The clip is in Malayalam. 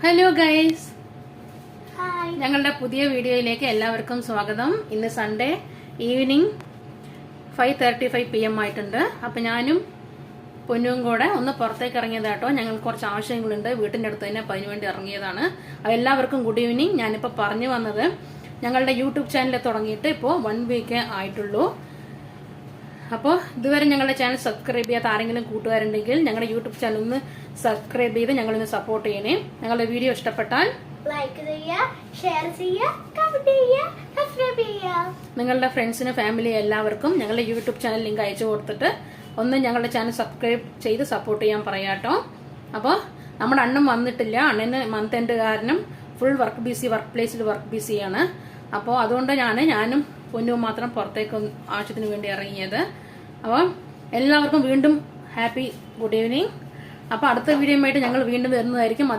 ഹലോ ഗൈസ്, ഞങ്ങളുടെ പുതിയ വീഡിയോയിലേക്ക് എല്ലാവർക്കും സ്വാഗതം. ഇന്ന് സൺഡേ ഈവനിങ് 5:35 PM ആയിട്ടുണ്ട്. അപ്പൊ ഞാനും പൊന്നും കൂടെ ഒന്ന് പുറത്തേക്ക് ഇറങ്ങിയതാട്ടോ. ഞങ്ങൾക്ക് കുറച്ച് ആവശ്യങ്ങളുണ്ട് വീട്ടിന്റെ അടുത്ത് തന്നെ, അപ്പൊ അതിനുവേണ്ടി ഇറങ്ങിയതാണ്. എല്ലാവർക്കും ഗുഡ് ഈവനിങ്. ഞാനിപ്പോൾ പറഞ്ഞു വന്നത് ഞങ്ങളുടെ യൂട്യൂബ് ചാനൽ തുടങ്ങിയിട്ട് ഇപ്പോൾ 1 വീക്ക് ആയിട്ടുള്ളൂ. അപ്പോൾ ഇതുവരെ ഞങ്ങളുടെ ചാനൽ സബ്സ്ക്രൈബ് ചെയ്യാത്ത ആരെങ്കിലും കൂട്ടുകാരുണ്ടെങ്കിൽ ഞങ്ങളുടെ യൂട്യൂബ് ചാനൽ ഒന്ന് സബ്സ്ക്രൈബ് ചെയ്ത് ഞങ്ങളൊന്ന് സപ്പോർട്ട് ചെയ്യണേ. ഞങ്ങളുടെ വീഡിയോ ഇഷ്ടപ്പെട്ടാൽ ലൈക്ക് ചെയ്യുക, ഷെയർ ചെയ്യുക, കമന്റ് ചെയ്യുക, സബ്സ്ക്രൈബ് ചെയ്യുക. നിങ്ങളുടെ ഫ്രണ്ട്സിന് ഫാമിലി എല്ലാവർക്കും ഞങ്ങളുടെ യൂട്യൂബ് ചാനൽ ലിങ്ക് അയച്ചു കൊടുത്തിട്ട് ഒന്ന് ഞങ്ങളുടെ ചാനൽ സബ്സ്ക്രൈബ് ചെയ്ത് സപ്പോർട്ട് ചെയ്യാൻ പറയാട്ടോ. അപ്പോൾ നമ്മുടെ അണ്ണൻ വന്നിട്ടില്ല. അണ്ണന് മന്ത് എൻഡ് കാരണം ഫുൾ വർക്ക് പ്ലേസിൽ വർക്ക് ബിസിയാണ്. അപ്പോൾ അതുകൊണ്ട് ഞാനും പൊന്നും മാത്രം പുറത്തേക്ക് ആവശ്യത്തിന് വേണ്ടി ഇറങ്ങിയത്. അപ്പോൾ എല്ലാവർക്കും വീണ്ടും ഹാപ്പി ഗുഡ് ഈവനിങ്. അപ്പോൾ അടുത്ത വീഡിയോയുമായിട്ട് ഞങ്ങൾ വീണ്ടും വരുന്നതായിരിക്കും.